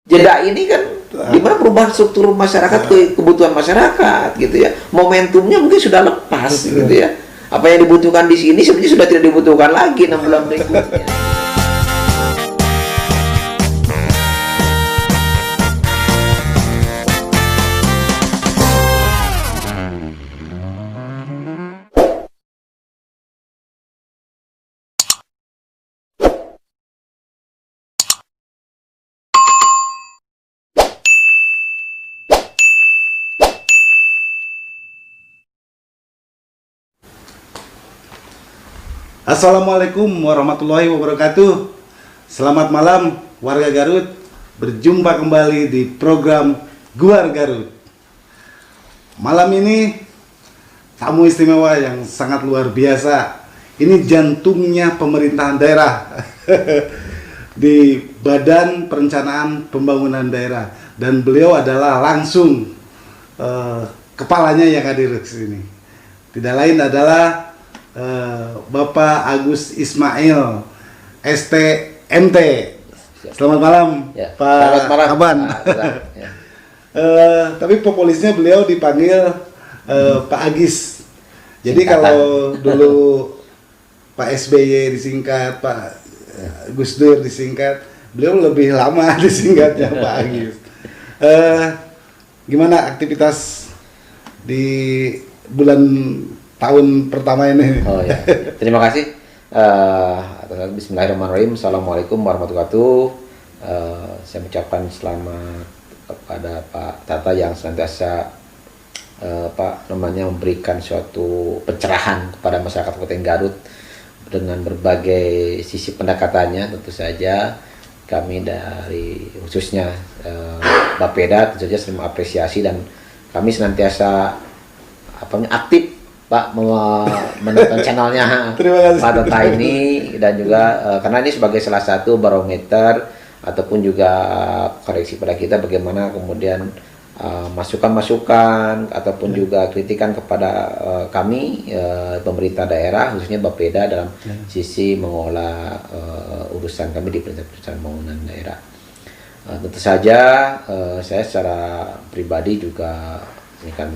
Jeda ini kan gimana perubahan struktur masyarakat ke kebutuhan masyarakat gitu ya. Momentumnya mungkin sudah lepas gitu ya. Apa yang dibutuhkan di sini sebenarnya sudah tidak dibutuhkan lagi 6 bulan berikutnya. Assalamualaikum warahmatullahi wabarakatuh. Selamat malam warga Garut. Berjumpa kembali di program Guar Garut. Malam ini tamu istimewa yang sangat luar biasa. Ini jantungnya pemerintahan daerah di Badan Perencanaan Pembangunan Daerah, dan beliau adalah langsung kepalanya yang hadir di sini. Tidak lain adalah Bapak Agus Ismail, STMT. Selamat malam, Ya, Pak selamat malam. Aban. Ya. Tapi populisnya beliau dipanggil Pak Agis. Jadi Singkatan. kalau dulu Pak SBY disingkat, Pak Gus Dur disingkat, beliau lebih lama disingkatnya Pak Agis. Gimana aktivitas di bulan tahun pertama ini? Oh ya, terima kasih. Bismillahirrahmanirrahim. Assalamualaikum warahmatullahi wabarakatuh. Saya mengucapkan selamat kepada Pak Tata yang senantiasa memberikan suatu pencerahan kepada masyarakat Kabupaten Garut dengan berbagai sisi pendekatannya. Tentu saja kami dari khususnya Bapeda tentu saja sering mengapresiasi, dan kami senantiasa aktif Pak menonton channelnya Terima kasih. Pak Tata ini, dan juga karena ini sebagai salah satu barometer ataupun juga koreksi pada kita bagaimana kemudian masukan-masukan ataupun juga kritikan kepada kami pemerintah daerah khususnya Bapeda dalam sisi mengolah urusan kami di perencanaan pembangunan daerah. Tentu saja saya secara pribadi juga ini kan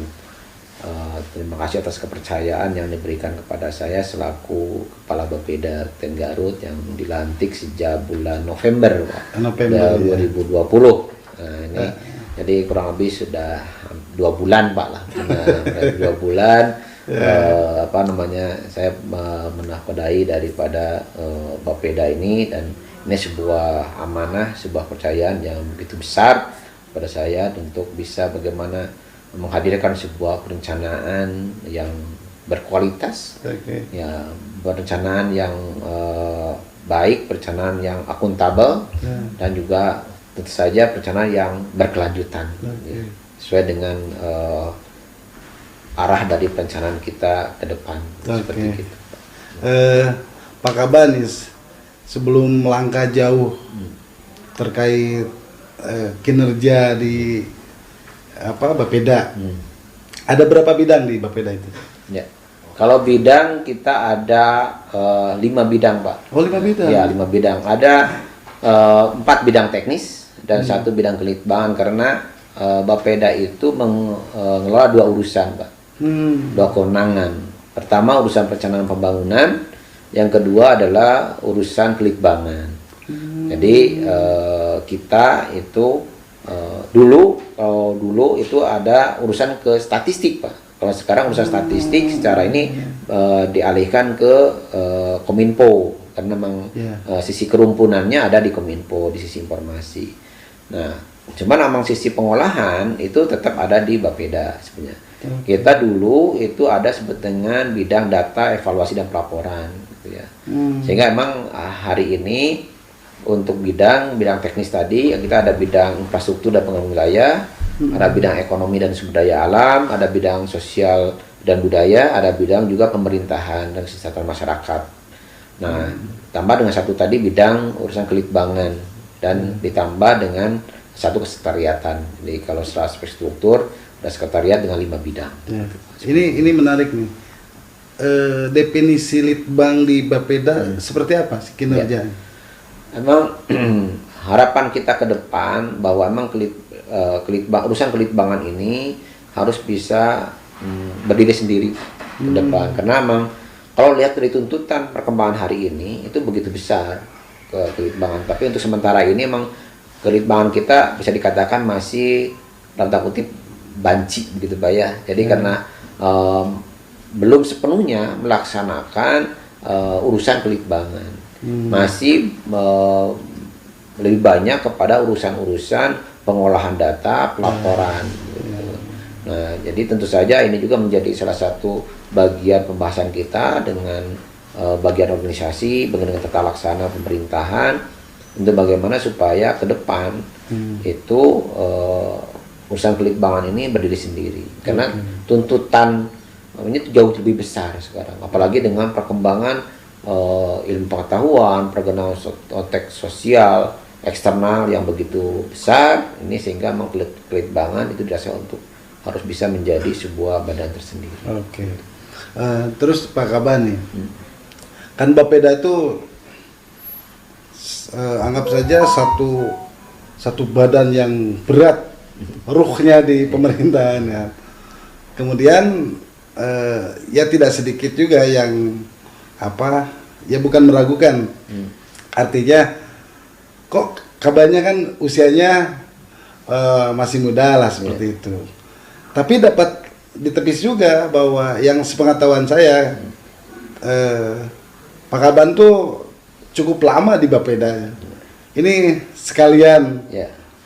terima kasih atas kepercayaan yang diberikan kepada saya selaku Kepala Bapeda Kabupaten Garut yang dilantik sejak bulan November, Pak, November 2020. Ini jadi kurang lebih sudah 2 bulan Pak lah, 2 bulan saya menahkodai daripada Bapeda ini, dan ini sebuah amanah, sebuah kepercayaan yang begitu besar pada saya untuk bisa bagaimana menghadirkan sebuah perencanaan yang berkualitas, ya, perencanaan yang baik, perencanaan yang akuntabel, dan juga tentu saja perencanaan yang berkelanjutan, ya, sesuai dengan arah dari perencanaan kita ke depan, seperti itu. Pak Kabanis, sebelum melangkah jauh terkait kinerja di Bapeda, ada berapa bidang di Bapeda itu? Ya, kalau bidang kita ada 5 bidang, Pak. Oh, 5 bidang? Ya, 5 bidang. Ada 4 bidang teknis dan 1 bidang kelitbangan, karena Bapeda itu mengelola 2 urusan, Pak. 2 kewenangan. Pertama urusan perencanaan pembangunan, yang kedua adalah urusan kelitbangan. Jadi kita itu dulu itu ada urusan ke statistik, Pak. Kalau sekarang urusan statistik secara ini dialihkan ke Kominfo, karena memang sisi kerumpunannya ada di Kominfo, di sisi informasi. Nah, cuman memang sisi pengolahan itu tetap ada di Bapeda sebenarnya. Kita dulu itu ada sebut dengan bidang data, evaluasi dan pelaporan, gitu ya. Sehingga emang hari ini untuk bidang teknis tadi kita ada bidang infrastruktur dan pengembangan wilayah, ada bidang ekonomi dan sumber daya alam, ada bidang sosial dan budaya, ada bidang juga pemerintahan dan kesejahteraan masyarakat. Nah, tambah dengan 1 tadi bidang urusan kelitbangan, dan ditambah dengan 1 kesekretariatan. Jadi kalau secara struktur ada sekretariat dengan 5 bidang. Ya. Ini menarik nih. Definisi litbang di Bapeda seperti apa sih kinerjanya? Emang harapan kita ke depan bahwa emang urusan kelitbangan ini harus bisa berdiri sendiri ke depan, karena emang kalau lihat dari tuntutan perkembangan hari ini itu begitu besar kelitbangan, tapi untuk sementara ini emang kelitbangan kita bisa dikatakan masih dalam tanda kutip banci begitu Pak ya. Jadi karena belum sepenuhnya melaksanakan urusan kelitbangan, masih lebih banyak kepada urusan-urusan pengolahan data, pelaporan. Gitu. Nah, jadi tentu saja ini juga menjadi salah satu bagian pembahasan kita dengan bagian organisasi, dengan tata laksana pemerintahan, untuk bagaimana supaya ke depan itu urusan kelitbangan ini berdiri sendiri. Karena tuntutan ini jauh lebih besar sekarang, apalagi dengan perkembangan ilmu pengetahuan, perkembangan sosial eksternal yang begitu besar ini, sehingga memang kelitbangan itu dirasa untuk harus bisa menjadi sebuah badan tersendiri. Oke. Terus Pak Kaban nih, kan Bapeda itu anggap saja satu badan yang berat ruhnya di pemerintahan ya. Kemudian ya tidak sedikit juga yang ya bukan meragukan. Artinya kok kabarnya kan usianya masih muda lah seperti itu. Tapi dapat ditepis juga bahwa yang sepengetahuan saya Pak Kaban tuh cukup lama di Bapeda. Ini sekalian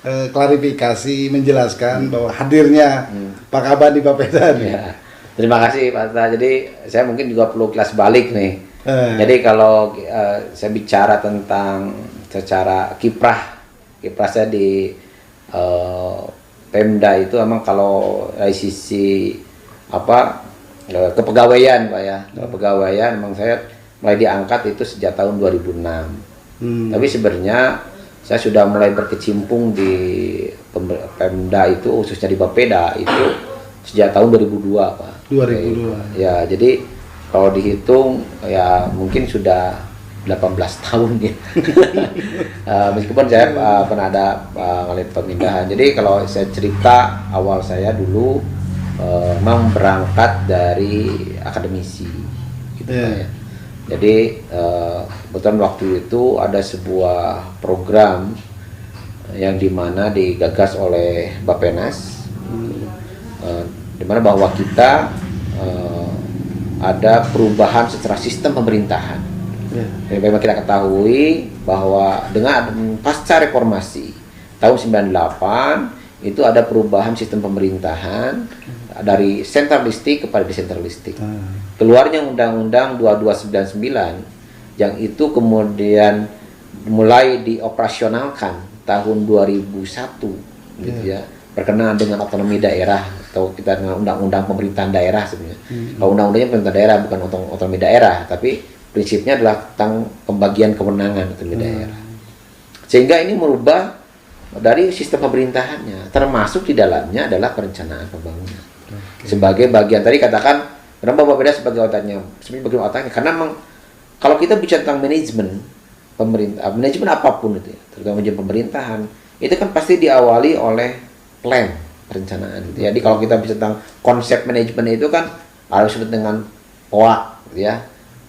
klarifikasi, menjelaskan bahwa hadirnya Pak Kaban di Bapeda nih. Ya. Terima kasih Pak Atta. Jadi saya mungkin juga perlu kelas balik nih. Jadi kalau saya bicara tentang secara kiprah saya di Pemda itu emang kalau dari sisi kepegawaian Pak ya, kepegawaian emang saya mulai diangkat itu sejak tahun 2006. Tapi sebenarnya saya sudah mulai berkecimpung di Pemda itu, khususnya di Bapeda itu sejak tahun 2002 Pak. 2002. Ya, jadi kalau dihitung ya mungkin sudah 18 tahun ya. Meskipun saya pernah ada ngalamin pemindahan. Jadi kalau saya cerita awal saya dulu memang berangkat dari akademisi gitu ya. Jadi kebetulan waktu itu ada sebuah program yang dimana digagas oleh Bappenas, dimana bahwa kita ada perubahan secara sistem pemerintahan. Jadi memang kita ketahui bahwa dengan pasca reformasi tahun 98 itu ada perubahan sistem pemerintahan dari sentralistik kepada desentralistik. Keluarnya Undang-Undang 2299 yang itu kemudian mulai dioperasionalkan tahun 2001 gitu ya, berkenaan dengan otonomi daerah atau kita dengan Undang-Undang Pemerintahan Daerah sebenarnya. Kalau undang-undangnya pemerintah daerah bukan otonomi daerah, tapi prinsipnya adalah tentang pembagian kewenangan otonomi daerah. Sehingga ini merubah dari sistem pemerintahannya, termasuk di dalamnya adalah perencanaan pembangunan. Sebagai bagian tadi katakan kenapa Bapeda sebagai otaknya, sebenarnya bagian otaknya karena memang kalau kita bicara tentang manajemen pemerintah, manajemen apapun itu ya, terutama manajemen pemerintahan, itu kan pasti diawali oleh plan, perencanaan gitu ya. Jadi kalau kita bicara tentang konsep manajemen itu kan harus disebut dengan POAK gitu ya,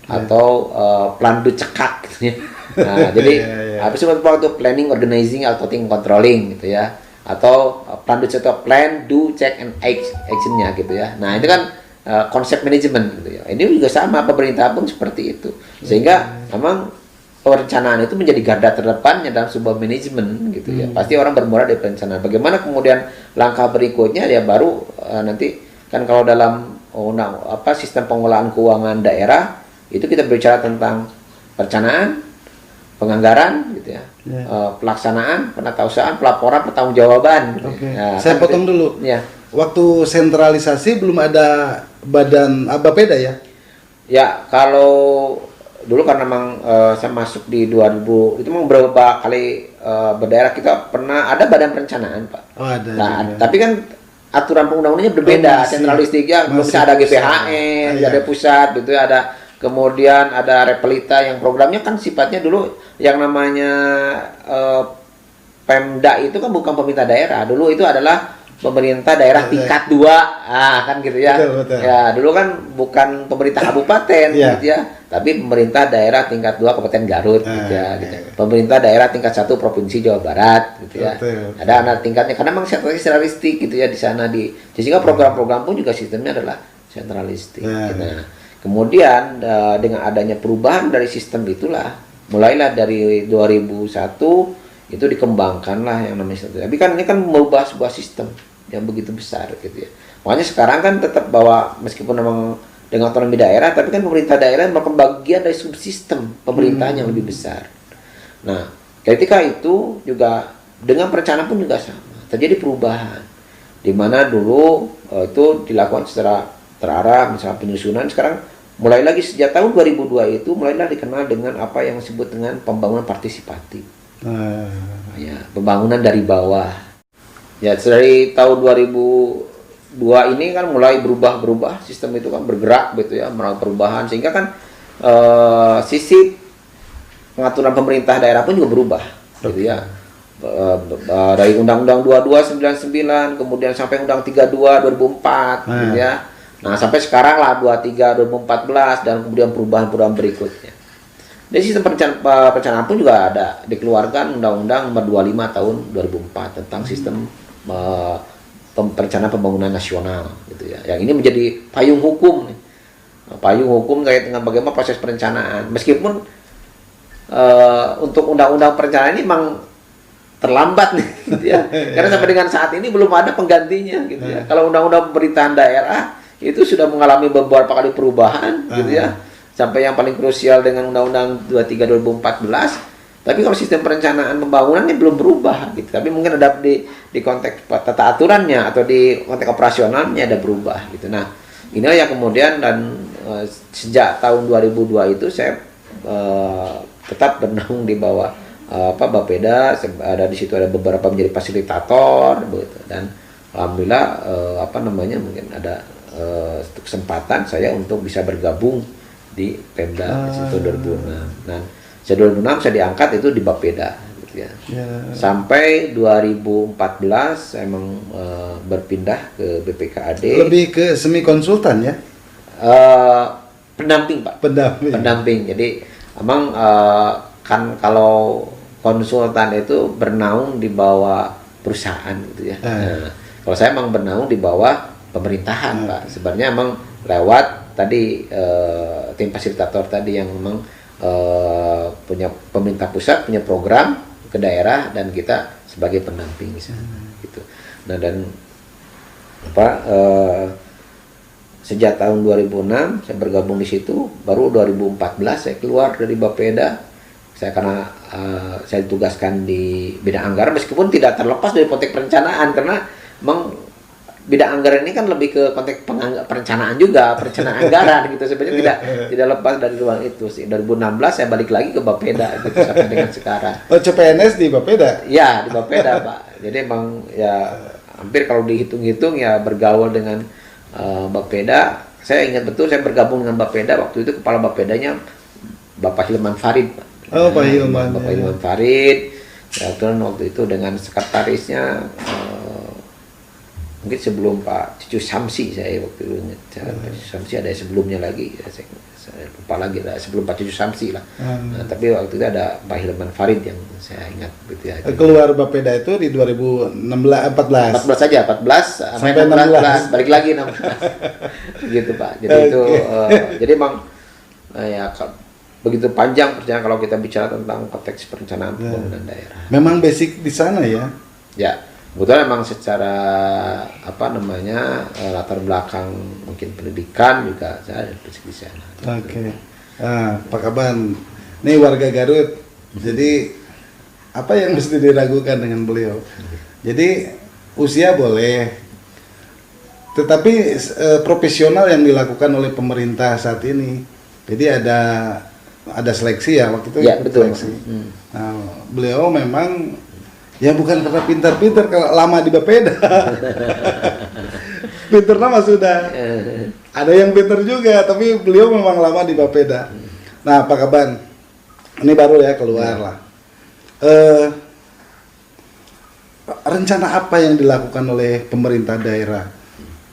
atau plan do cekak gitu ya. Nah, jadi apa sih waktu planning, organizing, atau controlling gitu ya, atau plan do cekak, plan do check and actionnya gitu ya. Nah itu kan konsep manajemen gitu ya. Ini juga sama, pemerintah pun seperti itu, sehingga memang perencanaan itu menjadi garda terdepannya dalam sebuah manajemen gitu ya. Pasti orang bermula dari perencanaan. Bagaimana kemudian langkah berikutnya ya baru nanti kan kalau dalam sistem pengelolaan keuangan daerah itu kita berbicara tentang perencanaan, penganggaran gitu ya, pelaksanaan, penatausahaan, pelaporan, pertanggungjawaban. Gitu. Nah, saya potong dulu. Ya. Waktu sentralisasi belum ada badan Bapeda ya? Ya, kalau dulu karena memang saya masuk di 2000 itu memang beberapa kali berdaerah kita pernah ada badan perencanaan Pak. Oh, ada. Nah, tapi kan aturan perundang-undangnya berbeda, sentralistiknya bisa ada GPHN, ada pusat gitu ya, ada kemudian ada Repelita yang programnya kan sifatnya dulu yang namanya Pemda itu kan bukan pemerintah daerah. Dulu itu adalah pemerintah daerah tingkat 2. Kan gitu ya. Betul. Ya, dulu kan bukan pemerintah kabupaten gitu ya, tapi pemerintah daerah tingkat 2 Kabupaten Garut gitu ya, gitu. Pemerintah daerah tingkat 1 Provinsi Jawa Barat gitu ya. Ada anak tingkatnya karena memang sentralistik gitu ya di sana sehingga program-program pun juga sistemnya adalah sentralistik. Nah, kemudian dengan adanya perubahan dari sistem itulah mulailah dari 2001 itu dikembangkanlah yang namanya sistem. Tapi kan ini kan merubah sebuah sistem yang begitu besar gitu ya. Makanya sekarang kan tetap bahwa meskipun memang dengan otonomi daerah, tapi kan pemerintah daerah merupakan bagian dari subsistem pemerintahan yang lebih besar. Nah, ketika itu juga dengan perencanaan pun juga sama. Terjadi perubahan. Di mana dulu itu dilakukan secara terarah, misalnya penyusunan, sekarang mulai lagi sejak tahun 2002 itu mulailah dikenal dengan apa yang disebut dengan pembangunan partisipatif. Ya, pembangunan dari bawah. Ya, dari tahun 2002 ini kan mulai berubah sistem itu kan bergerak gitu ya, melakukan perubahan sehingga kan sisi pengaturan pemerintah daerah pun juga berubah gitu ya. Dari Undang-Undang 2299 kemudian sampai Undang 32 2004 gitu ya. Nah, sampai sekarang lah 23 2014 dan kemudian perubahan-perubahan berikutnya. Dari sistem perencanaan pun juga ada dikeluarkan Undang-Undang Nomor 25 Tahun 2004 tentang sistem perencanaan pembangunan nasional gitu ya. Yang ini menjadi payung hukum nih. Payung hukum terkait dengan bagaimana proses perencanaan. Meskipun untuk undang-undang perencanaan ini memang terlambat nih gitu ya. Karena sampai dengan saat ini belum ada penggantinya gitu ya. Kalau undang-undang pemerintahan daerah itu sudah mengalami beberapa kali perubahan gitu ya. Sampai yang paling krusial dengan Undang-Undang 23 2014. Tapi kalau sistem perencanaan pembangunannya belum berubah gitu. Tapi mungkin ada di konteks tata aturannya atau di konteks operasionalnya ada berubah gitu. Nah, inilah yang kemudian dan sejak tahun 2002 itu saya tetap bernaung di bawah Bapeda. Ada di situ ada beberapa menjadi fasilitator begitu. Dan alhamdulillah mungkin ada kesempatan saya untuk bisa bergabung di Pemda itu 2006. Nah, sejak 2006 saya diangkat itu di Bapeda gitu ya. Sampai 2014 saya emang berpindah ke BPKAD. Lebih ke semi konsultan ya? Pendamping, Pak. Pendamping. Jadi emang kan kalau konsultan itu bernaung di bawah perusahaan gitu ya. Nah, kalau saya emang bernaung di bawah pemerintahan, Pak. Sebenarnya emang lewat tadi tim fasilitator tadi yang memang punya pemerintah pusat punya program ke daerah dan kita sebagai pendamping gitu. Nah, dan sejak tahun 2006 saya bergabung di situ, baru 2014 saya keluar dari Bapeda. Karena saya ditugaskan di bidang anggaran meskipun tidak terlepas dari konteks perencanaan karena memang bidang anggaran ini kan lebih ke konteks perencanaan juga, perencanaan anggaran gitu. Sebenarnya tidak lepas dari ruang itu sih. 2016 saya balik lagi ke Bapeda gitu sampai dengan sekarang. Oh, CPNS di Bapeda? Ya, di Bapeda, Pak. Jadi emang ya hampir kalau dihitung-hitung ya bergaul dengan Bapeda. Saya ingat betul saya bergabung dengan Bapeda waktu itu kepala Bapedanya Bapak Hilman Farid, Pak. Oh, Pak Hilman. Bapak Hilman Farid. Ya, waktu itu dengan sekretarisnya mungkin sebelum Pak Cucu Samsi saya waktu itu Samsi ada sebelumnya lagi ya, saya lupa lagi lah sebelum Pak Cucu Samsi lah. Nah, tapi waktu itu ada Pak Hilman Farid yang saya ingat gitu ya. Keluar Bapeda itu di 2014 saja 14 sampai 16 balik lagi 16 gitu Pak. Jadi itu jadi emang ya begitu panjang perjalanan kalau kita bicara tentang konteks perencanaan pembangunan daerah. Memang basic di sana ya? Ya. Kebetulan memang secara latar belakang mungkin pendidikan juga saya ada di sana. Oke. Nah, Pak Kaban, ini warga Garut. Jadi apa yang mesti diragukan dengan beliau? Jadi usia boleh, tetapi profesional yang dilakukan oleh pemerintah saat ini. Jadi ada seleksi ya waktu itu. Ya, betul. Seleksi. Nah, beliau memang ya bukan karena pintar-pintar, kalau lama di Bapeda. Pintar nama sudah. Ada yang pintar juga, tapi beliau memang lama di Bapeda. Nah, Pak Kaban, ini baru ya keluar lah. rencana apa yang dilakukan oleh pemerintah daerah?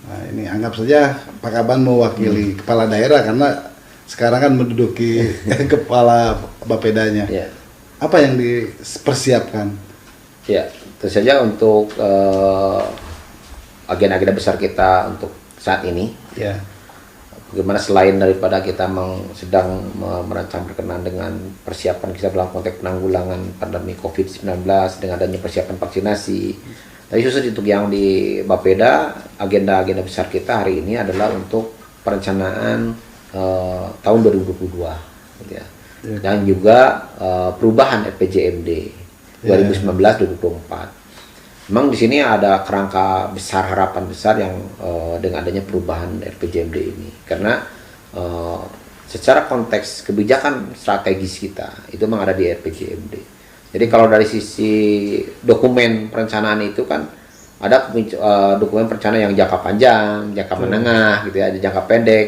Nah, ini anggap saja Pak Kaban mewakili kepala daerah karena sekarang kan menduduki kepala Bapedanya. Ya. Apa yang dipersiapkan? Ya, tentu saja untuk agenda-agenda besar kita untuk saat ini. Ya. Bagaimana selain daripada kita sedang merancang berkenaan dengan persiapan kita dalam konteks penanggulangan pandemi COVID-19 dengan adanya persiapan vaksinasi. Tapi khusus untuk yang di Bapeda, agenda-agenda besar kita hari ini adalah untuk perencanaan tahun 2022, gitu ya. Dan juga perubahan RPJMD 2019-2024. Memang di sini ada kerangka besar, harapan besar yang dengan adanya perubahan RPJMD ini, karena secara konteks kebijakan strategis kita itu memang ada di RPJMD. Jadi kalau dari sisi dokumen perencanaan itu kan ada dokumen perencanaan yang jangka panjang, jangka menengah, gitu ya, ada jangka pendek.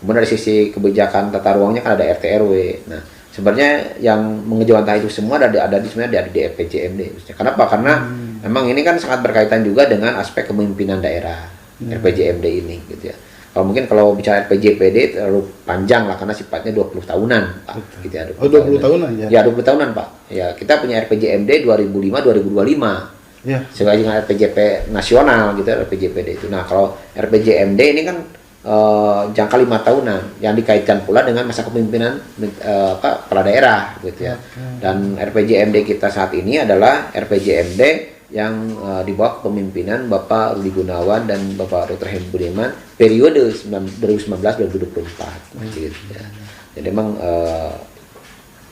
Kemudian dari sisi kebijakan tata ruangnya kan ada RT/RW. Nah, sebenarnya yang mengejawantah itu semua ada di RPJMD. Kenapa? Karena memang ini kan sangat berkaitan juga dengan aspek kepemimpinan daerah RPJMD ini, gitu ya. Kalau bicara RPJPD terlalu panjang lah karena sifatnya 20 tahunan, Pak. Gitu ya, 20 tahunan ya? Ya, 20 tahunan, Pak. Ya, kita punya RPJMD 2005-2025. Ya. Sebagai dengan RPJP nasional gitu, RPJPD itu. Nah, kalau RPJMD ini kan jangka 5 tahunan yang dikaitkan pula dengan masa kepemimpinan kepala daerah, gitu ya. Dan RPJMD kita saat ini adalah RPJMD yang di bawah kepemimpinan Bapak Rudi Gunawan dan Bapak Dr. Hendy Budiman periode 2019-2024, gitu ya. Jadi memang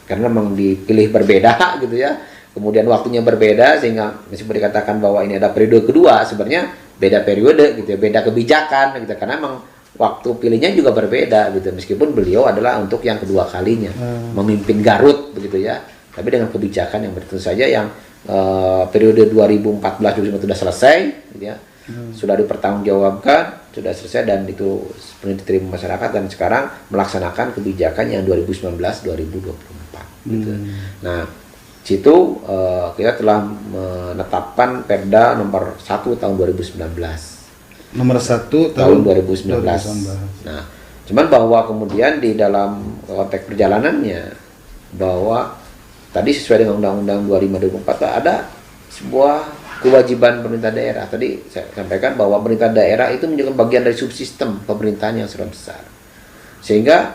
karena memang dipilih berbeda gitu ya, kemudian waktunya berbeda sehingga meskipun dikatakan bahwa ini ada periode kedua, sebenarnya beda periode gitu ya, beda kebijakan gitu, karena memang waktu pilihnya juga berbeda gitu, meskipun beliau adalah untuk yang kedua kalinya memimpin Garut begitu ya, tapi dengan kebijakan yang tentu saja yang periode 2014-2015 sudah selesai gitu ya, sudah dipertanggungjawabkan, sudah selesai dan itu sepenuhnya diterima masyarakat, dan sekarang melaksanakan kebijakan yang 2019-2024 gitu. Nah, situ kita telah menetapkan Perda nomor 1 tahun 2019. Nomor 1 tahun 2019. Nah, cuman bahwa kemudian di dalam konteks perjalanannya bahwa tadi sesuai dengan Undang-Undang 25/2004 ada sebuah kewajiban pemerintah daerah. Tadi saya sampaikan bahwa pemerintah daerah itu menjadi bagian dari subsistem pemerintahan yang sangat besar. Sehingga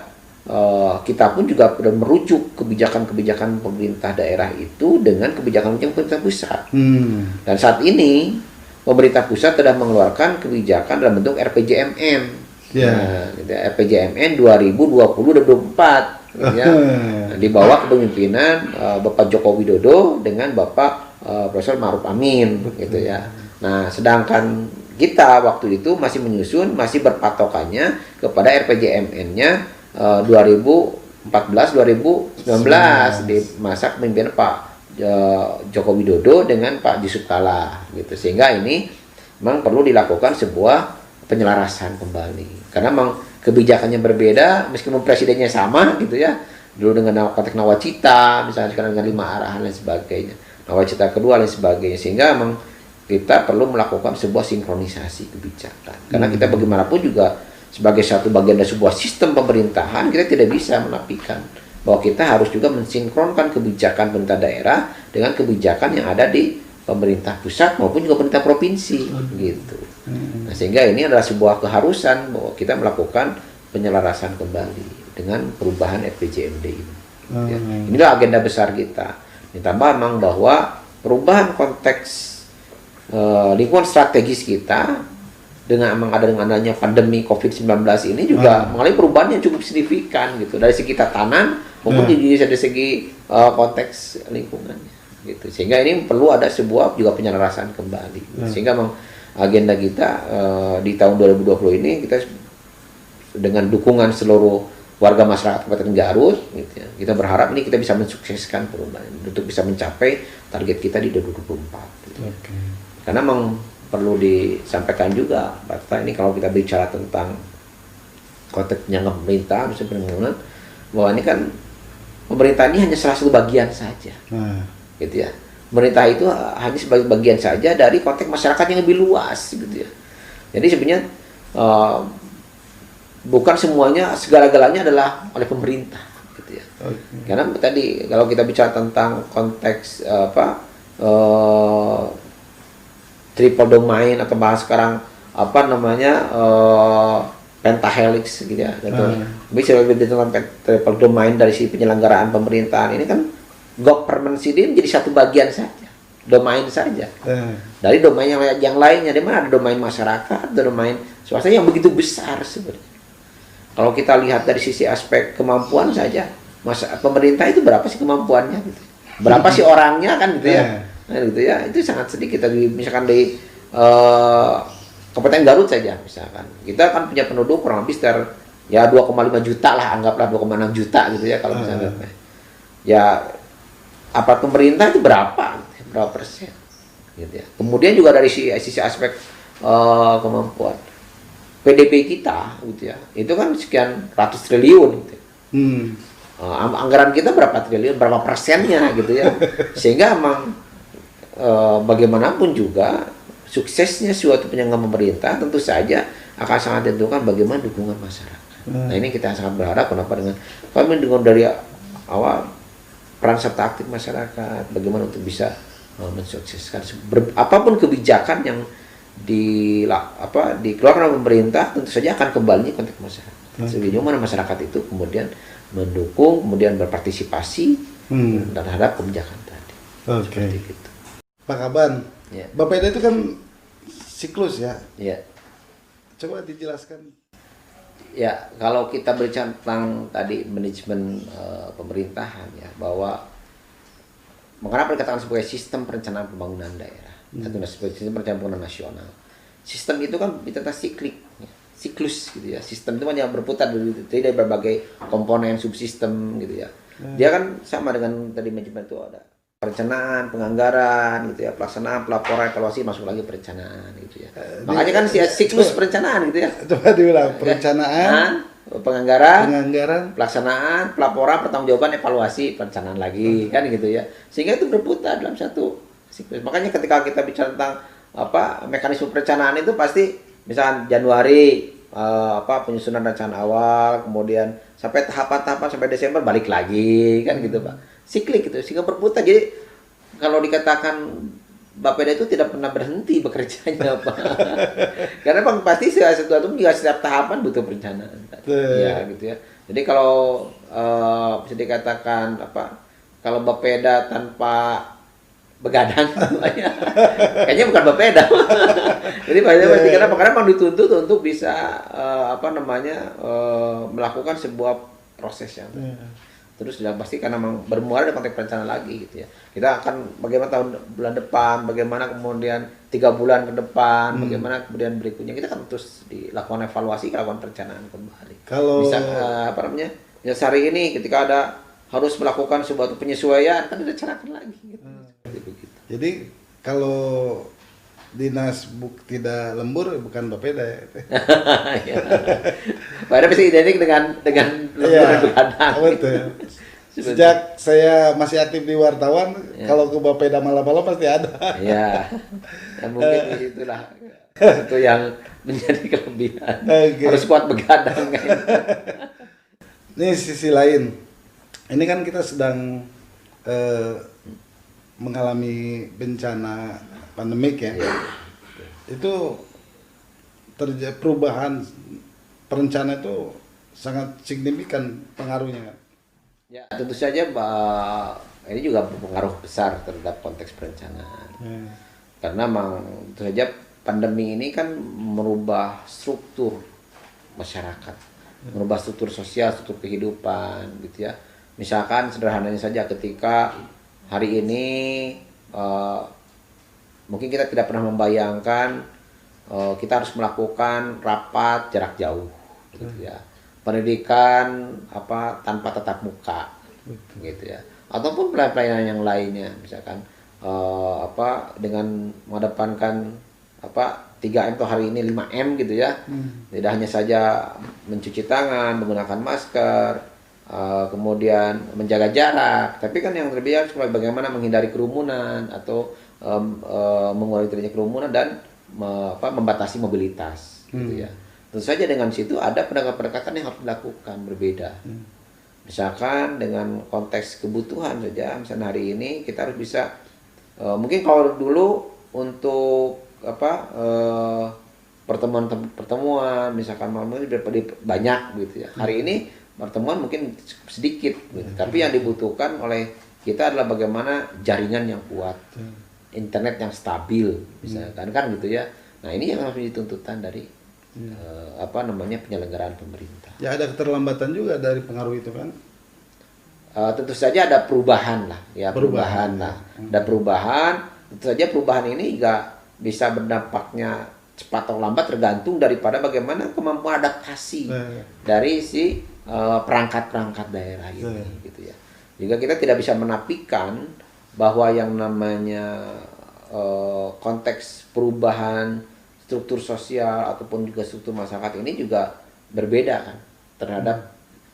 kita pun juga perlu merujuk kebijakan-kebijakan pemerintah daerah itu dengan kebijakan pemerintah pusat. Dan saat ini pemerintah pusat telah mengeluarkan kebijakan dalam bentuk RPJMN. Nah, RPJMN 2020-2024 ya, di bawah kepemimpinan Bapak Joko Widodo dengan Bapak Profesor Ma'ruf Amin gitu ya. Nah, sedangkan kita waktu itu masih berpatokannya kepada RPJMN-nya 2014-2019 di masa kepemimpinan Pak Joko Widodo dengan Pak Yusuf Kala gitu, sehingga ini memang perlu dilakukan sebuah penyelarasan kembali karena memang kebijakannya berbeda meskipun presidennya sama gitu ya, dulu dengan konteks nawacita misalnya, sekarang dengan 5 arahan dan sebagainya, nawacita kedua dan sebagainya, sehingga memang kita perlu melakukan sebuah sinkronisasi kebijakan karena kita bagaimanapun juga sebagai satu bagian dari sebuah sistem pemerintahan, kita tidak bisa menafikan bahwa kita harus juga mensinkronkan kebijakan pemerintah daerah dengan kebijakan yang ada di pemerintah pusat maupun juga pemerintah provinsi gitu. Nah, sehingga ini adalah sebuah keharusan bahwa kita melakukan penyelarasan kembali dengan perubahan RPJMD ini. Ya. Inilah agenda besar kita. Ditambah memang bahwa perubahan konteks lingkungan strategis kita dengan adanya pandemi COVID-19 ini juga mengalami perubahan yang cukup signifikan gitu dari segi tatanan maupun dari segi konteks lingkungannya gitu, sehingga ini perlu ada sebuah juga penyelarasan kembali sehingga memang agenda kita di tahun 2020 ini kita dengan dukungan seluruh warga masyarakat Kabupaten Garut gitu ya, kita berharap ini kita bisa mensukseskan perubahan untuk bisa mencapai target kita di 2024 gitu. Karena memang perlu disampaikan juga, Pak, ini kalau kita bicara tentang konteks penyangga pemerintah, misalnya bahwa ini kan pemerintah ini hanya salah satu bagian saja, gitu ya. pemerintah itu hanya sebagai bagian saja dari konteks masyarakat yang lebih luas gitu ya. Jadi sebenarnya bukan semuanya segala-galanya adalah oleh pemerintah gitu ya. Karena tadi kalau kita bicara tentang konteks triple domain atau bahas sekarang pentahelix gitu ya. Bisa lebih tentang triple domain dari si penyelenggaraan pemerintahan ini kan government ini menjadi satu bagian saja, domain saja. Dari domain yang lainnya, di mana ada domain masyarakat, ada domain swasta yang begitu besar sebenarnya. Kalau kita lihat dari sisi aspek kemampuan saja, pemerintah itu berapa sih kemampuannya gitu? Berapa sih orangnya kan gitu ya? Nah, gitu ya, itu sangat sedikit. Misalkan di Kabupaten Garut saja misalkan, kita kan punya penduduk kurang lebih sekitar ya 2,5 juta lah, anggaplah 2,6 juta gitu ya kalau misalnya. Ya apa pemerintah itu berapa persen gitu ya. Kemudian juga dari sisi aspek kemampuan PDB kita gitu ya, itu kan sekian ratus triliun gitu. Anggaran kita berapa triliun, berapa persennya gitu ya. Sehingga emang bagaimanapun juga suksesnya suatu penyelenggara pemerintah tentu saja akan sangat ditentukan bagaimana dukungan masyarakat. Nah ini kita sangat berharap kenapa dengan kami dengan dari awal peran serta aktif masyarakat, bagaimana untuk bisa mensukseskan apapun kebijakan yang dikeluarkan oleh pemerintah, tentu saja akan kembali konteks masyarakat. Sejauh mana masyarakat itu kemudian mendukung, kemudian berpartisipasi terhadap kebijakan tadi. Seperti itu. Pak Kaban, Bapeda itu kan siklus ya. Coba dijelaskan. Ya, kalau kita berbicara tentang tadi manajemen pemerintahan ya, bahwa mengapa dikatakan sebagai sistem perencanaan pembangunan daerah atau sebagai sistem perencanaan pembangunan nasional. Sistem itu kan tentang siklus gitu ya. Sistem itu kan yang berputar dari berbagai komponen subsistem gitu ya. Dia kan sama dengan tadi manajemen itu ada perencanaan, penganggaran gitu ya, pelaksanaan, pelaporan, evaluasi, masuk lagi perencanaan gitu ya. Makanya kan siklus perencanaan gitu ya. Coba diulang, perencanaan, penganggaran, pelaksanaan, pelaporan, pertanggungjawaban, evaluasi, perencanaan lagi kan gitu ya. Sehingga itu berputar dalam satu siklus. Makanya ketika kita bicara tentang mekanisme perencanaan itu pasti misalnya Januari penyusunan rencana awal, kemudian sampai tahapan-tahapan sampai Desember balik lagi kan gitu Pak. Siklik gitu, sehingga berputar. Jadi kalau dikatakan Bapeda itu tidak pernah berhenti bekerjanya Pak. Karena Bang pasti sesuatu juga setiap tahapan butuh perencanaan. Ya gitu ya. Jadi kalau bisa dikatakan kalau Bapeda tanpa begadang kayaknya bukan Bapeda. Jadi pasti karena memang dituntut untuk bisa melakukan sebuah proses yang terus sudah pasti karena memang bermuara di konteks perencanaan lagi gitu ya. Kita akan bagaimana bulan depan, bagaimana kemudian 3 bulan ke depan, bagaimana kemudian berikutnya kita akan terus dilakukan evaluasi, lakukan perencanaan kembali. Kalau misal hari ini ketika ada harus melakukan sebuah penyesuaian kan dicarakan lagi gitu. Begitu. Jadi kalau dinas tidak lembur bukan Bapeda ya. Bapeda bisa identik dengan lembur dan begadang. Betul. Sejak saya masih aktif di wartawan, kalau ke Bapeda malam-malam pasti ada. Ya mungkin itulah itu yang menjadi kelebihan. Harus kuat begadang. Ini sisi lain. Ini kan kita sedang mengalami bencana pandemik ya. Itu terjadi perubahan perencanaan itu sangat signifikan pengaruhnya kan. Ya tentu saja ini juga berpengaruh besar terhadap konteks perencanaan. Karena memang tentu saja pandemi ini kan merubah struktur masyarakat, merubah struktur sosial, struktur kehidupan gitu ya. Misalkan sederhananya saja ketika hari ini mungkin kita tidak pernah membayangkan kita harus melakukan rapat jarak jauh gitu ya. Pendidikan tanpa tatap muka gitu ya. Ataupun pelayanan yang lainnya misalkan dengan mengedepankan 3M atau hari ini 5M gitu ya. Tidak hanya saja mencuci tangan, menggunakan masker, kemudian menjaga jarak. Tapi kan yang terbiasa bagaimana menghindari kerumunan atau mengurangi terjadinya kerumunan dan membatasi mobilitas, gitu ya. Tentu saja dengan situ ada pendekatan yang harus dilakukan berbeda. Misalkan dengan konteks kebutuhan saja, misalnya hari ini kita harus bisa mungkin kalau dulu untuk pertemuan misalkan malam ini banyak gitu ya. Hari ini pertemuan mungkin sedikit gitu. Tapi yang dibutuhkan oleh kita adalah bagaimana jaringan yang kuat, internet yang stabil misalkan kan gitu ya. Nah, ini yang harus dituntutan dari penyelenggaraan pemerintah. Ya ada keterlambatan juga dari pengaruh itu kan. Tentu saja ada perubahan lah, ya perubahan lah. Ada perubahan, tentu saja perubahan ini juga bisa berdampaknya cepat atau lambat tergantung daripada bagaimana kemampuan adaptasi dari si perangkat-perangkat daerah ini, gitu ya. Juga kita tidak bisa menafikan bahwa yang namanya konteks perubahan struktur sosial ataupun juga struktur masyarakat ini juga berbeda kan terhadap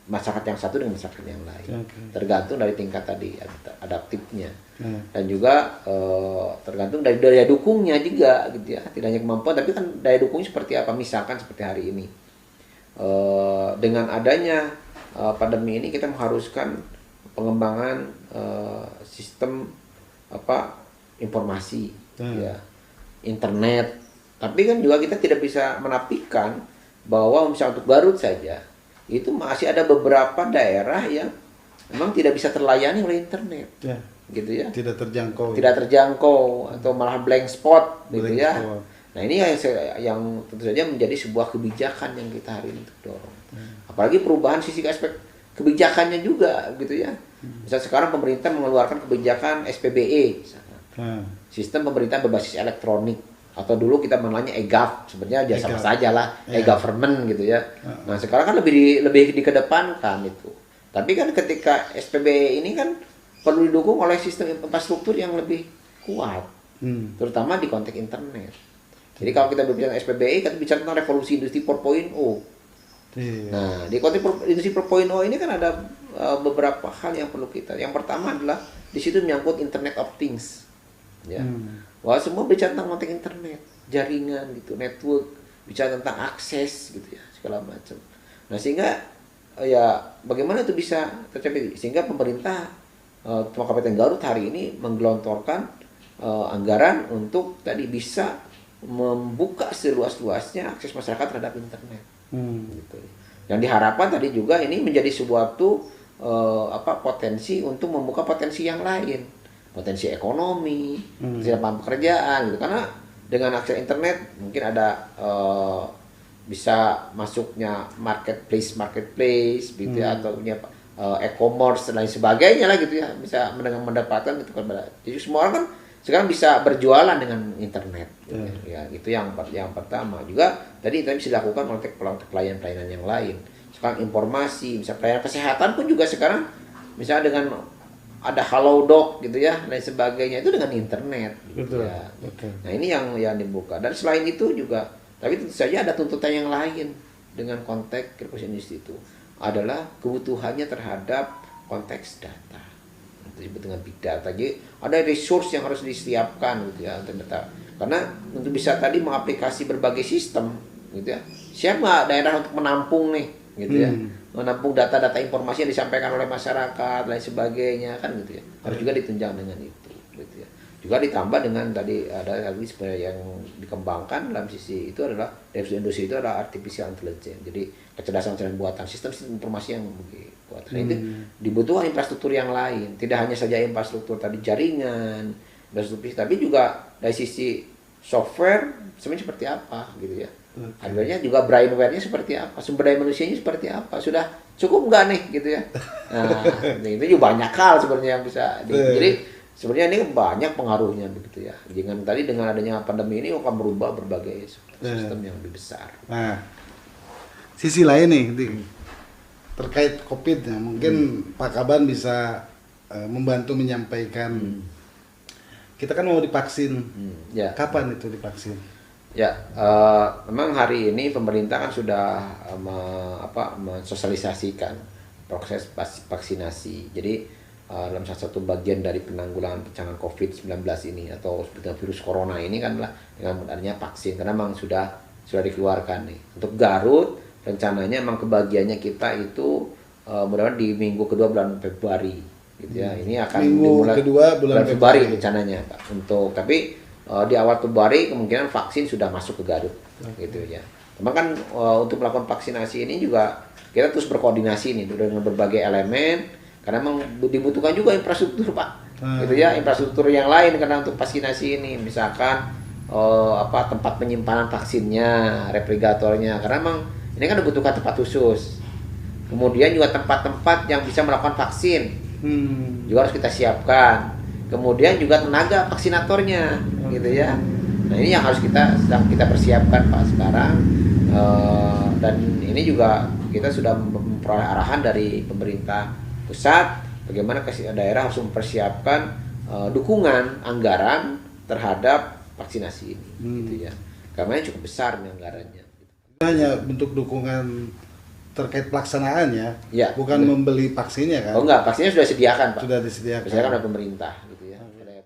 masyarakat yang satu dengan masyarakat yang lain. Tergantung dari tingkat tadi adaptifnya. Dan juga tergantung dari daya dukungnya juga gitu ya. Tidak hanya kemampuan tapi kan daya dukungnya seperti apa. Misalkan seperti hari ini. Dengan adanya pandemi ini kita mengharuskan pengembangan sistem informasi ya, internet. Tapi kan juga kita tidak bisa menafikan bahwa misalnya untuk Garut saja itu masih ada beberapa daerah yang memang tidak bisa terlayani oleh internet, gitu ya. Tidak terjangkau atau malah blank spot, gitu ya. Spot. Nah ini yang tentu saja menjadi sebuah kebijakan yang kita hari ini dorong. Apalagi perubahan sisi aspek kebijakannya juga, gitu ya. Misal sekarang pemerintah mengeluarkan kebijakan SPBE, misalkan. Sistem pemerintahan berbasis elektronik. Atau dulu kita mengenalnya e-gov, sebenarnya dia sama saja lah, e-government gitu ya. Nah sekarang kan lebih dikedepankan itu. Tapi kan ketika SPBE ini kan perlu didukung oleh sistem infrastruktur yang lebih kuat, terutama di konteks internet. Jadi kalau kita berbicara SPBE, kita bicara tentang revolusi industri 4.0. Nah di konteks industri 4.0 ini kan ada beberapa hal yang perlu kita. Yang pertama adalah di situ menyangkut Internet of Things, ya. Wah semua bicara tentang konteks internet, jaringan gitu, network, bicara tentang akses gitu ya, segala macam. Nah sehingga ya bagaimana itu bisa tercapai? Sehingga pemerintah Kabupaten Garut hari ini menggelontorkan anggaran untuk tadi bisa membuka seluas-luasnya akses masyarakat terhadap internet. Gitu. Yang diharapkan tadi juga ini menjadi suatu potensi untuk membuka potensi yang lain. Potensi ekonomi, potensi lapangan pekerjaan gitu. Karena dengan akses internet mungkin ada bisa masuknya marketplace gitu ya, atau punya e-commerce dan lain sebagainya lah gitu ya, bisa mendapatkan itu kan. Jadi semua orang kan sekarang bisa berjualan dengan internet gitu ya. Itu yang pertama. Juga tadi itu bisa dilakukan oleh pelayanan yang lain. Sekarang informasi, misalnya pelayanan kesehatan pun juga sekarang misalnya dengan ada Halodoc gitu ya, dan sebagainya itu dengan internet gitu ya. Nah ini yang dibuka. Dan selain itu juga, tapi tentu saja ada tuntutan yang lain dengan konteks revolusi industri itu adalah kebutuhannya terhadap konteks data. Itu disebut dengan big data. Jadi ada resource yang harus disiapkan gitu ya untuk data. Karena untuk bisa tadi mengaplikasi berbagai sistem gitu ya. Siapa daerah untuk menampung nih gitu ya. Menampung data-data informasi yang disampaikan oleh masyarakat lain sebagainya kan gitu ya, harus juga ditunjang dengan itu gitu ya. Juga ditambah dengan tadi ada lagi sebenarnya yang dikembangkan dalam sisi itu adalah revolusi industri itu adalah artificial intelligence, jadi kecerdasan buatan sistem informasi yang buat. Nah itu dibutuhkan infrastruktur yang lain, tidak hanya saja infrastruktur tadi jaringan, infrastruktur, tapi juga dari sisi software sebenarnya seperti apa gitu ya. Hardware-nya juga brainware-nya seperti apa, sumber daya manusianya seperti apa, sudah cukup nggak nih gitu ya. Nah itu juga banyak hal sebenarnya yang bisa jadi sebenarnya ini banyak pengaruhnya begitu ya. Jangan tadi dengan adanya pandemi ini akan merubah berbagai sistem yang lebih besar. Nah sisi lain nih terkait COVID ya, mungkin Pak Kaban bisa membantu menyampaikan. Kita kan mau divaksin, kapan itu divaksin? Ya, memang hari ini pemerintah kan sudah mensosialisasikan proses vaksinasi. Jadi dalam salah satu bagian dari penanggulangan pencegahan COVID-19 ini atau dengan virus corona ini kan adalah dengan adanya vaksin, karena memang sudah dikeluarkan nih. Untuk Garut rencananya memang kebagiannya kita itu mudah-mudahan di minggu kedua bulan Februari gitu ya. Ini akan dimulai kedua bulan Februari rencananya Pak. Untuk di awal Februari kemungkinan vaksin sudah masuk ke Garut gitu ya. Memang kan untuk melakukan vaksinasi ini juga kita terus berkoordinasi nih dengan berbagai elemen, karena memang dibutuhkan juga infrastruktur Pak, gitu ya, infrastruktur yang lain karena untuk vaksinasi ini, misalkan tempat penyimpanan vaksinnya, repligatornya, karena memang ini kan dibutuhkan tempat khusus. Kemudian juga tempat-tempat yang bisa melakukan vaksin juga harus kita siapkan. Kemudian juga tenaga vaksinatornya, gitu ya. Nah ini yang harus sedang kita persiapkan Pak sekarang, dan ini juga kita sudah memperoleh arahan dari pemerintah pusat bagaimana daerah harus mempersiapkan dukungan anggaran terhadap vaksinasi ini, gitu ya. Karena cukup besar nih anggarannya. Hanya bentuk dukungan terkait pelaksanaannya, ya, bukan membeli vaksinnya kan? Oh enggak, vaksinnya sudah disediakan Pak. Sudah disediakan. Disediakan oleh pemerintah, gitu ya.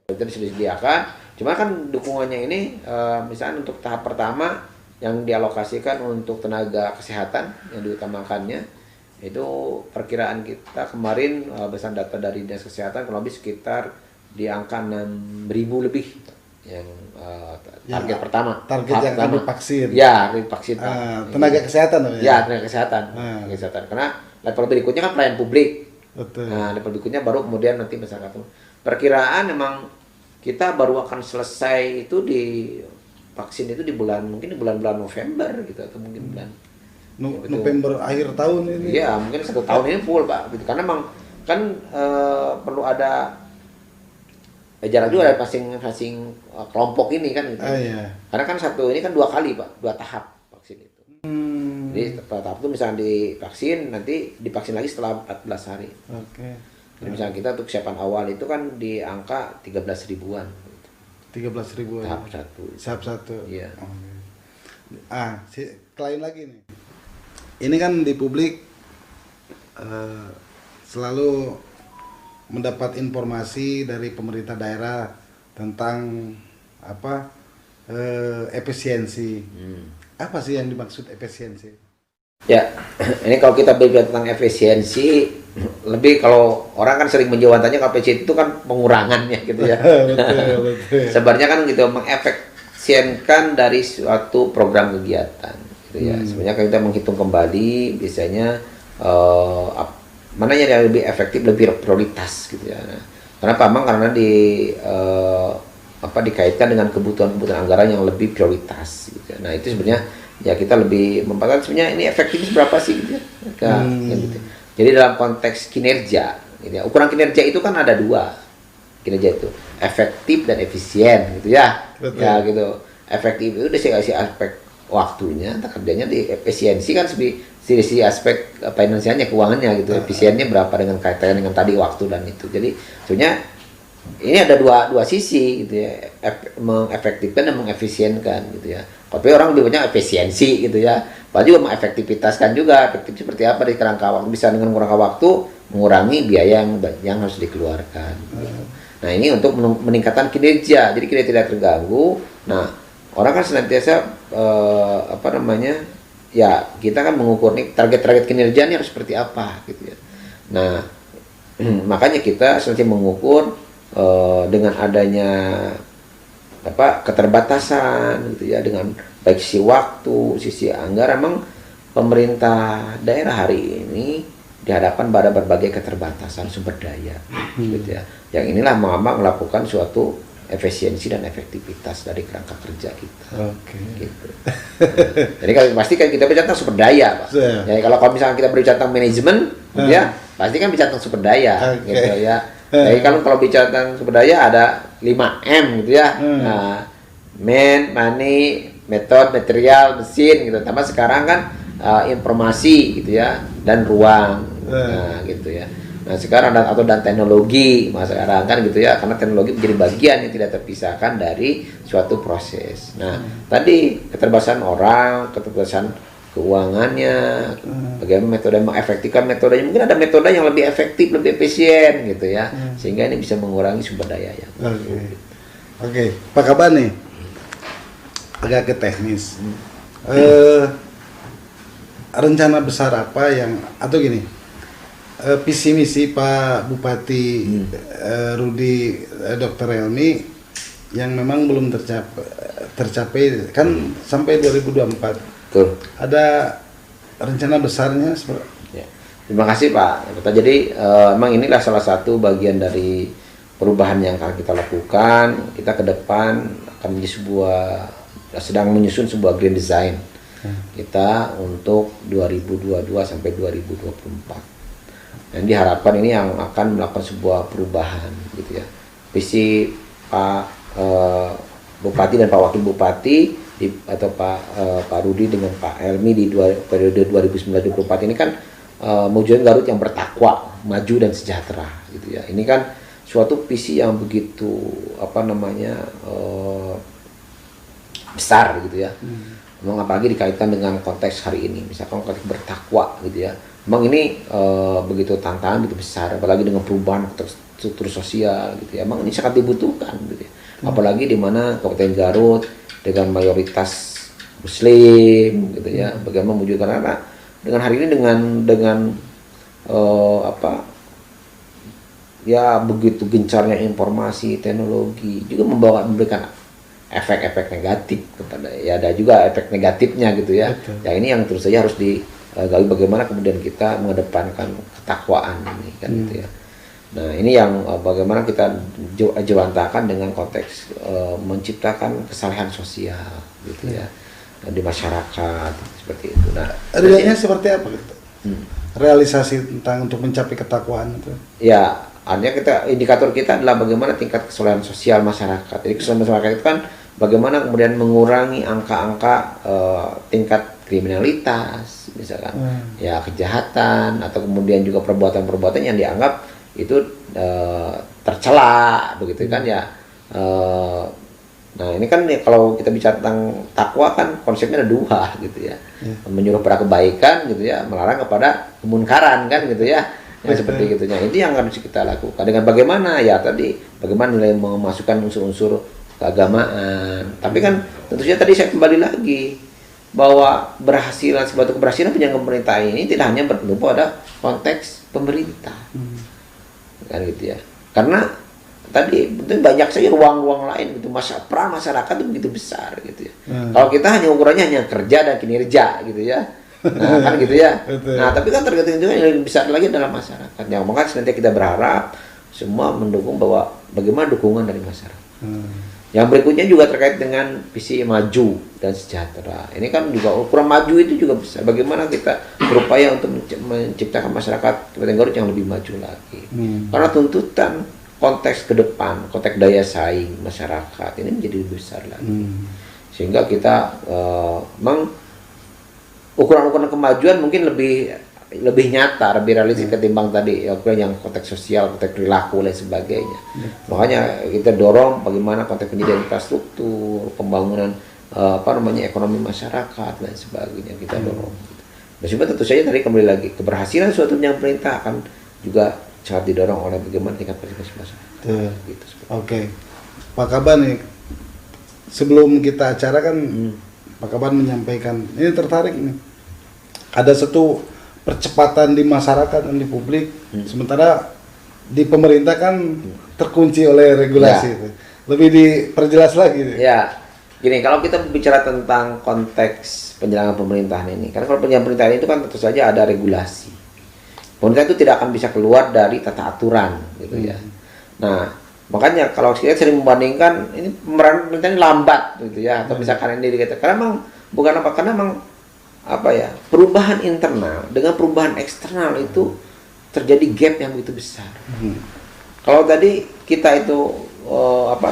Itu sudah disediakan. Cuma kan dukungannya ini, misalnya untuk tahap pertama yang dialokasikan untuk tenaga kesehatan yang diutamakannya. Itu perkiraan kita kemarin berdasarkan data dari Dinas Kesehatan kurang lebih sekitar di angka 6.000 lebih yang target pertama. Target yang akan divaksin. Ya, divaksin. Tenaga kesehatan namanya. Ya, tenaga kesehatan. Karena level berikutnya kan pelayan publik. Betul. Nah, level berikutnya baru kemudian nanti masyarakat. Perkiraan memang kita baru akan selesai itu di vaksin itu mungkin di bulan-bulan November gitu, atau mungkin bulan November akhir tahun ini. Iya, mungkin 1 tahun ini full Pak, gitu. Karena memang kan perlu ada jarak juga dari masing-masing kelompok ini kan gitu. Iya. Karena kan satu ini kan 2 kali Pak, 2 tahap vaksin itu. Jadi tahap itu misalnya divaksin, nanti divaksin lagi setelah 14 hari. Oke. Jadi misalnya kita untuk kesiapan awal itu kan di angka 13 ribuan. 13 ribuan. Tahap 1. Tahap 1. Iya. Lain lagi nih. Ini kan di publik selalu mendapat informasi dari pemerintah daerah tentang efisiensi. Apa sih yang dimaksud efisiensi? Ya, ini kalau kita berbicara tentang efisiensi, lebih kalau orang kan sering menjawabnya kalau efisiensi itu kan pengurangannya gitu ya. Betul. Sebenarnya kan gitu mengefisienkan dari suatu program kegiatan. Ya, sebenarnya kalau kita menghitung kembali biasanya mana yang lebih efektif, lebih prioritas gitu ya. Kenapa? Memang karena dikaitkan dengan kebutuhan anggaran yang lebih prioritas gitu ya. Nah itu sebenarnya ya kita lebih memperhatikan sebenarnya ini efektifnya berapa sih gitu ya. Gitu. Jadi dalam konteks kinerja gitu ya. Ukuran kinerja itu kan ada 2 kinerja itu, efektif dan efisien gitu ya. Betul. Ya gitu. Efektif itu udah saya kasih aspek waktunya, kerjanya di efisiensi kan sisi aspek finansialnya, keuangannya gitu. Efisiennya berapa dengan kaitannya dengan tadi waktu dan itu. Jadi sebenarnya ini ada dua sisi gitu ya, mengefektifkan dan mengefisienkan gitu ya. Tapi orang lebih banyak efisiensi gitu ya. Padahal juga mengefektivitaskan juga, efektif seperti apa di kerangka waktu, bisa dengan kerangka waktu mengurangi biaya yang harus dikeluarkan. Gitu. Nah ini untuk meningkatkan kinerja, jadi kinerja tidak terganggu. Nah orang kan senantiasa ya kita kan mengukur nih target kinerja ini harus seperti apa gitu ya. Nah makanya kita senantiasa mengukur dengan adanya keterbatasan gitu ya, dengan baik sisi waktu, sisi anggaran. Memang pemerintah daerah hari ini dihadapkan pada berbagai keterbatasan sumber daya gitu ya. Yang inilah melakukan suatu efisiensi dan efektivitas dari kerangka kerja kita. Oke. Gitu. Jadi pasti kan kita bicara tentang sumber daya, Pak. Ya, kalau misalnya kita berbicara tentang manajemen, ya pasti kan bicara tentang sumber daya, gitu ya. Jadi kalau bicara tentang sumber daya ada 5M gitu ya. Nah, money, method, material, mesin gitu. Tambah sekarang kan informasi gitu ya, dan ruang. Nah, gitu ya. Nah sekarang dan teknologi sekarang kan gitu ya, karena teknologi menjadi bagian yang tidak terpisahkan dari suatu proses. Nah tadi keterbatasan orang, keterbatasan keuangannya, bagaimana metode mengefektifkan metodenya. Mungkin ada metode yang lebih efektif, lebih efisien gitu ya, sehingga ini bisa mengurangi sumber daya yang. Oke, Pak Kaban nih, agak ke teknis. Rencana besar apa yang, atau gini, visi misi Pak Bupati Rudi Dr. Helmi yang memang belum tercapai kan sampai 2024. Betul. Ada rencana besarnya seperti. Ya. Terima kasih Pak. Jadi memang inilah salah satu bagian dari perubahan yang akan kita lakukan. Kita ke depan akan sedang menyusun sebuah grand design kita untuk 2022 sampai 2024. Dan diharapkan ini yang akan melakukan sebuah perubahan gitu ya. Visi Pak Bupati dan Pak Wakil Bupati atau Pak Rudi dengan Pak Helmi di periode 2019-2024 ini kan mewujudkan Garut yang bertakwa, maju dan sejahtera gitu ya. Ini kan suatu visi yang begitu besar gitu ya. Memang apalagi dikaitkan dengan konteks hari ini, misalkan konteks bertakwa gitu ya. Memang ini begitu tantangan begitu besar, apalagi dengan perubahan struktur sosial gitu ya. Memang ini sangat dibutuhkan gitu ya. Apalagi di mana Kabupaten Garut dengan mayoritas Muslim gitu ya. Bagaimana mewujudkan anak dengan hari ini dengan begitu gencarnya informasi, teknologi juga memberikan efek-efek negatif kepada ada juga efek negatifnya gitu ya. Betul. Ya ini yang terus saja harus digali bagaimana kemudian kita mengedepankan ketakwaan ini kan gitu ya. Nah, ini yang bagaimana kita jawantahkan dengan konteks menciptakan kesalahan sosial gitu ya. Di masyarakat seperti itu. Nah, realnya seperti apa gitu? Realisasi tentang untuk mencapai ketakwaan itu. Ya, artinya indikator kita adalah bagaimana tingkat kesalahan sosial masyarakat. Jadi kesalahan masyarakat itu kan bagaimana kemudian mengurangi angka-angka tingkat kriminalitas, misalkan ya kejahatan atau kemudian juga perbuatan-perbuatan yang dianggap itu tercela begitu kan ya. Nah ini kan ya, kalau kita bicara tentang takwa kan konsepnya ada dua gitu ya, menyuruh pada kebaikan gitu ya, melarang kepada kemunkaran kan gitu ya. Seperti gitu. Nah, itu yang harus kita lakukan dengan bagaimana ya tadi bagaimana nilai memasukkan unsur-unsur keagamaan. Tapi kan tentunya tadi saya kembali lagi bahwa suatu keberhasilan penyangga pemerintah ini tidak hanya bertumpu pada konteks pemerintah. Kan gitu ya. Karena tadi banyak saja ruang-ruang lain gitu. Peran masyarakat itu begitu besar gitu ya. Kalau kita hanya ukurannya hanya kerja dan kinerja gitu ya. Nah kan gitu ya. Nah tapi kan tergantung juga yang lebih besar lagi adalah masyarakat. Yang makanya nanti kita berharap semua mendukung bahwa bagaimana dukungan dari masyarakat. Yang berikutnya juga terkait dengan visi maju dan sejahtera. Ini kan juga ukuran maju itu juga besar. Bagaimana kita berupaya untuk menciptakan masyarakat Kabupaten Garut yang lebih maju lagi. Karena tuntutan konteks ke depan, konteks daya saing masyarakat ini menjadi lebih besar lagi. Sehingga kita ukuran-ukuran kemajuan mungkin lebih nyata, lebih realistis ketimbang tadi yang konteks sosial, konteks perilaku dan sebagainya. Makanya kita dorong bagaimana konteks penyediaan infrastruktur, pembangunan ekonomi masyarakat dan sebagainya kita dorong. Meskipun tentu saja tadi kembali lagi keberhasilan suatu yang perintah akan juga sangat didorong oleh bagaimana tingkat partisipasi masyarakat. Gitu. Oke. Pak Kaban nih, sebelum kita acara kan Pak Kaban menyampaikan, ini tertarik nih, ada satu percepatan di masyarakat dan di publik, sementara di pemerintah kan terkunci oleh regulasi. Ya. Lebih diperjelas lagi. Ya, gini, kalau kita bicara tentang konteks penjalangan pemerintahan ini, karena kalau penjalangan pemerintahan itu kan tentu saja ada regulasi. Pemerintah itu tidak akan bisa keluar dari tata aturan, gitu ya. Nah, makanya kalau kita sering membandingkan ini pemerintah ini lambat gitu ya, atau misalkan ini dikatakan karena memang bukan apa, karena memang perubahan internal dengan perubahan eksternal itu terjadi gap yang begitu besar. Kalau tadi kita itu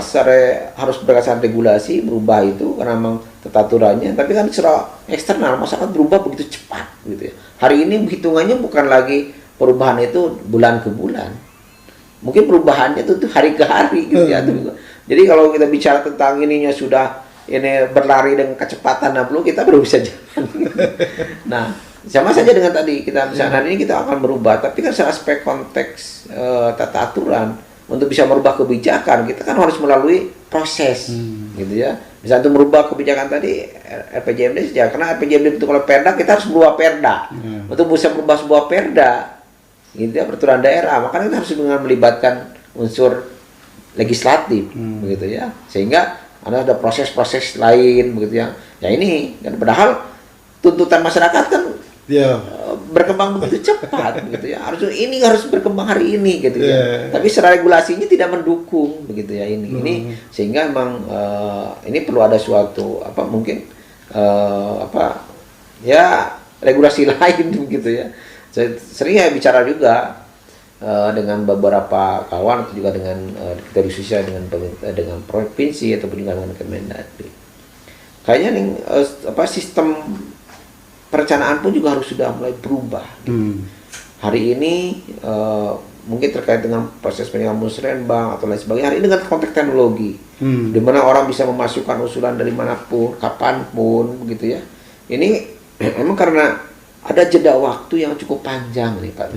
secara harus berdasarkan regulasi berubah itu karena memang tata aturannya, tapi kan secara eksternal masyarakat berubah begitu cepat gitu ya. Hari ini hitungannya bukan lagi perubahan itu bulan ke bulan. Mungkin perubahannya itu hari ke hari gitu ya. Jadi kalau kita bicara tentang ininya sudah ini berlari dengan kecepatan 60, kita baru bisa jalan. Nah, sama saja dengan tadi kita misalnya hari ini kita akan berubah, tapi kan secara aspek konteks tata aturan untuk bisa merubah kebijakan kita kan harus melalui proses, gitu ya. Misalnya untuk merubah kebijakan tadi RPJMD saja, karena RPJMD itu kalau Perda kita harus merubah Perda. Untuk bisa merubah sebuah Perda, gitu ya, peraturan daerah, makanya kita harus dengan melibatkan unsur legislatif, begitu ya, sehingga ada proses-proses lain, begitu ya. Ya ini, dan padahal tuntutan masyarakat kan berkembang begitu cepat, begitu ya. Ini harus berkembang hari ini, gitu ya. Tapi secara regulasinya tidak mendukung, begitu ya ini. Ini sehingga memang ini perlu ada suatu mungkin regulasi lain, begitu ya. Saya sering bicara juga dengan beberapa kawan atau juga dengan kita diskusi dengan provinsi ataupun juga dengan Kemendagri. Kayaknya nih sistem perencanaan pun juga harus sudah mulai berubah. Hari ini mungkin terkait dengan proses penyelenggaraan musrenbang atau lain sebagainya. Hari ini dengan konteks teknologi, di mana orang bisa memasukkan usulan dari manapun, kapanpun, begitu ya. Ini memang karena ada jeda waktu yang cukup panjang nih Pak,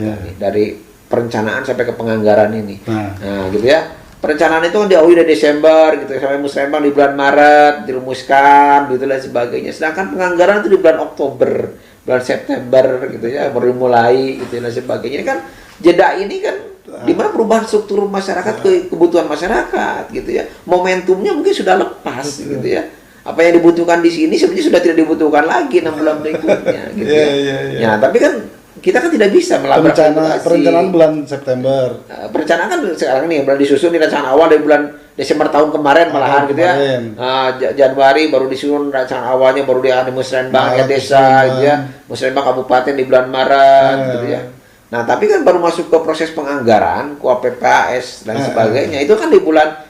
dari perencanaan sampai ke penganggaran ini. Nah, gitu ya. Perencanaan itu kan diawali dari Desember gitu sampai musrenbang di bulan Maret dirumuskan gitu dan sebagainya. Sedangkan penganggaran itu di bulan Oktober, bulan September gitu ya baru mulai gitu dan sebagainya. Ini kan jeda ini kan di mana perubahan struktur masyarakat ke kebutuhan masyarakat gitu ya. Momentumnya mungkin sudah lepas gitu ya. Apa yang dibutuhkan di sini sebenarnya sudah tidak dibutuhkan lagi 6 bulan berikutnya gitu ya. Ya, tapi kan kita kan tidak bisa melabrak perencanaan bulan September. Perencanaan kan sekarang nih bulan disusun di rencana awal dari bulan Desember tahun kemarin malahan gitu ya. Januari baru disusun rencana awalnya, baru di musrenbang ya desa gitu ya. Musrenbang kabupaten di bulan Maret gitu ya. Nah, tapi kan baru masuk ke proses penganggaran, KUAPPAS dan sebagainya. Itu kan di bulan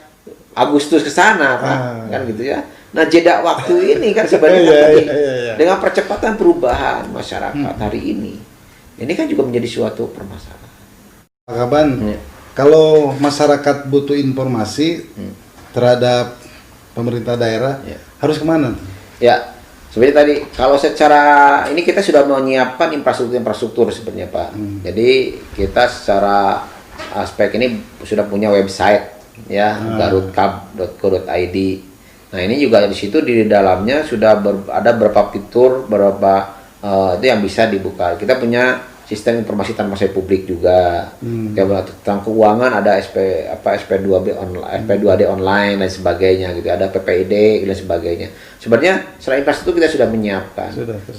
Agustus ke sana, Pak. Kan gitu ya. Nah, jeda waktu ini kan sebenarnya dengan percepatan perubahan masyarakat hari ini. Ini kan juga menjadi suatu permasalahan. Pak Kaban, kalau masyarakat butuh informasi terhadap pemerintah daerah, harus kemana? Ya, sebenarnya tadi kalau secara ini kita sudah menyiapkan infrastruktur sebenarnya Pak. Jadi kita secara aspek ini sudah punya website ya, garutcab.co.id. Nah, ini juga di situ di dalamnya sudah ada beberapa fitur, itu yang bisa dibuka. Kita punya sistem informasi transaksi publik juga. Tentang keuangan ada SP2D online dan sebagainya gitu. Ada PPID dan sebagainya. Sebenarnya selain infrastruktur kita sudah menyiapkan.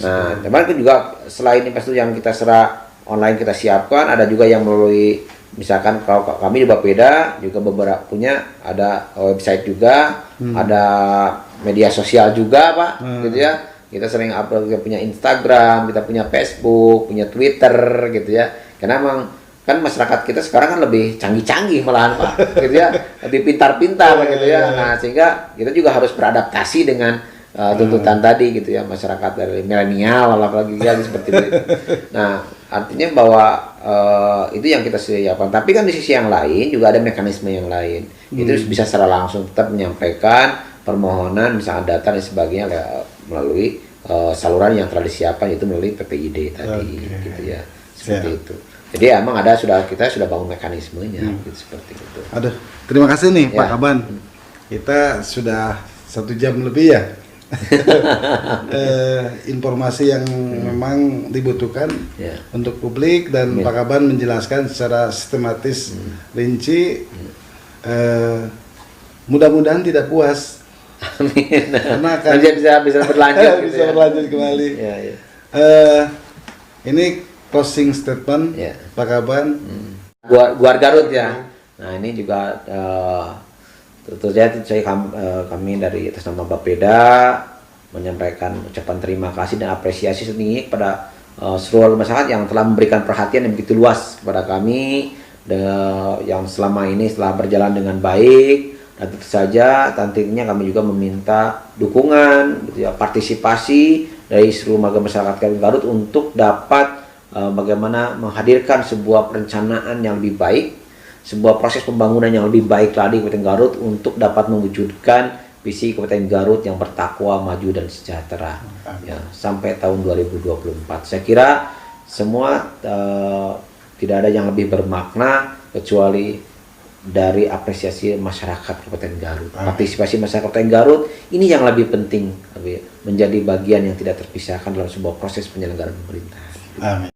Nah, teman juga selain infrastruktur yang kita secara online kita siapkan, ada juga yang melalui misalkan kalau kami di Bapeda juga beberapa punya ada website juga, ada media sosial juga Pak, gitu ya. Kita sering upload, kita punya Instagram, kita punya Facebook, punya Twitter gitu ya. Karena memang kan masyarakat kita sekarang kan lebih canggih-canggih malahan Pak, gitu ya. Lebih pintar-pintar gitu ya. Nah, sehingga kita juga harus beradaptasi dengan tuntutan tadi gitu ya, masyarakat dari milenial apalagi ya seperti itu. Nah, artinya bahwa itu yang kita siapkan. Tapi kan di sisi yang lain juga ada mekanisme yang lain. Itu bisa secara langsung tetap menyampaikan permohonan misalnya data dan sebagainya melalui saluran yang telah disiapkan, itu melalui PPID tadi gitu ya, seperti itu. Jadi emang kita sudah bangun mekanismenya gitu, seperti itu. Aduh, terima kasih nih Pak Kaban. Kita sudah 1 jam lebih ya. Informasi yang memang dibutuhkan untuk publik dan Pak Kaban menjelaskan secara sistematis, rinci. Mudah-mudahan tidak puas. Amin. Karena kan bisa berlanjut bisa berlanjut kembali. Ini closing statement Pak Kaban. Guar Garut ya. Nah, ini juga tentu saja kami dari atas nama Bapeda menyampaikan ucapan terima kasih dan apresiasi setinggi kepada seluruh masyarakat yang telah memberikan perhatian yang begitu luas kepada kami yang selama ini telah berjalan dengan baik. Dan tentu saja tentunya kami juga meminta dukungan gitu ya, partisipasi dari seluruh warga masyarakat Garut untuk dapat bagaimana menghadirkan sebuah perencanaan yang lebih baik, sebuah proses pembangunan yang lebih baik lagi di Kabupaten Garut untuk dapat mewujudkan visi Kabupaten Garut yang bertakwa, maju dan sejahtera ya, sampai tahun 2024. Saya kira semua tidak ada yang lebih bermakna kecuali dari apresiasi masyarakat Kabupaten Garut. Partisipasi masyarakat Kabupaten Garut ini yang lebih penting, menjadi bagian yang tidak terpisahkan dalam sebuah proses penyelenggaraan pemerintahan. Amin.